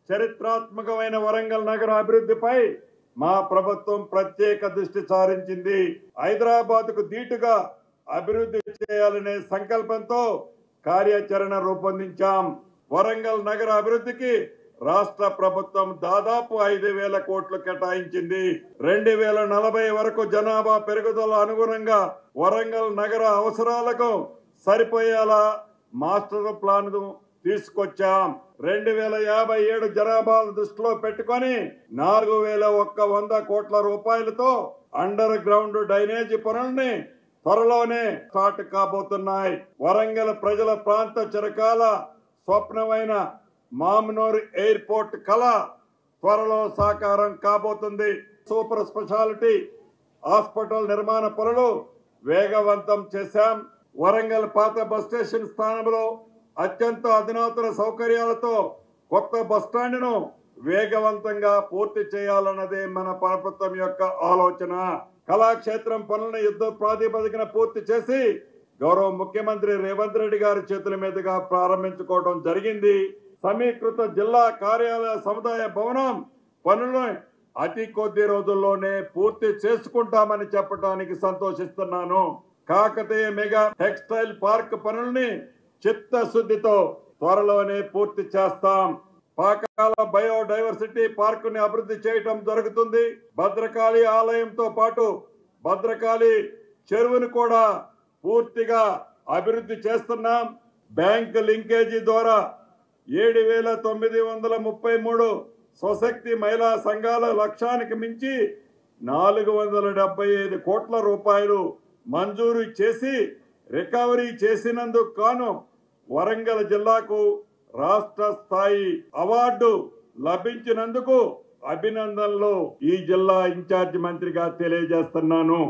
చరిత్రాత్మకమైన వరంగల్ నగర అభివృద్ధిపై మా ప్రభుత్వం ప్రత్యేక దృష్టి సారించింది. హైదరాబాద్ కు దీటుగా అభివృద్ధి చేయాలనే సంకల్పంతో కార్యాచరణ రూపొందించాం. వరంగల్ నగర అభివృద్ధికి రాష్ట్ర ప్రభుత్వం దాదాపు 5,000 కోట్లు కేటాయించింది. 2040 వరకు జనాభా పెరుగుదల అనుగుణంగా వరంగల్ నగర అవసరాలకు సరిపోయేలా మాస్టర్ ప్లాన్ తీసుకొచ్చాం. 2057 జనాభాను దృష్టిలో పెట్టుకొని 4,100 కోట్ల రూపాయలతో అండర్ గ్రౌండ్ డ్రైనేజీ పనుల్ని త్వరలోనే స్టార్ట్ కాబోతున్నాయి. వరంగల్ ప్రజల ప్రాంత చిరకాల స్వప్నమైన మామ్నూర్ ఎయిర్పోర్ట్ కళ త్వరలో సాకారం కాబోతుంది. సూపర్ స్పెషాలిటీ హాస్పిటల్ నిర్మాణ పనులు వేగవంతం చేశాం. వరంగల్ పాత బస్ స్టేషన్ స్థానంలో అత్యంత అధునాతన సౌకర్యాలతో కొత్త బస్ స్టాండ్ ను వేగవంతంగా పూర్తి చేయాలన్నదే మన ప్రభుత్వం యొక్క ఆలోచన. కళాక్షేత్రం పనులను యుద్ధ ప్రాతిపదికన పూర్తి చేసి గౌరవ ముఖ్యమంత్రి రేవంత్ రెడ్డి గారి చేతుల మీదుగా ప్రారంభించుకోవడం జరిగింది. సమీకృత జిల్లా కార్యాలయ సముదాయ భవనం పనులను అతి కొద్ది రోజుల్లోనే పూర్తి చేసుకుంటామని చెప్పడానికి సంతోషిస్తున్నాను. కాకతీయ మెగా టెక్స్టైల్ పార్క్ పనుల్ని చిత్తశుద్ధితో త్వరలోనే పూర్తి చేస్తాం. పాకాల బయోడైవర్సిటీ పార్క్ ని అభివృద్ధి చేయటం జరుగుతుంది. భద్రకాళి ఆలయంతో పాటు భద్రకాళి చెరువును కూడా పూర్తిగా అభివృద్ధి చేస్తున్నాం. బ్యాంక్ లింకేజీ ద్వారా 7,933 స్వశక్తి మహిళా సంఘాల లక్ష్యానికి మించి 475 కోట్ల రూపాయలు మంజూరు చేసి రికవరీ చేసినందుకు గాను వరంగల్ జిల్లాకు రాష్ట్ర స్థాయి అవార్డు లభించినందుకు అభినందనలు ఈ జిల్లా ఇన్ఛార్జి మంత్రిగా తెలియజేస్తున్నాను.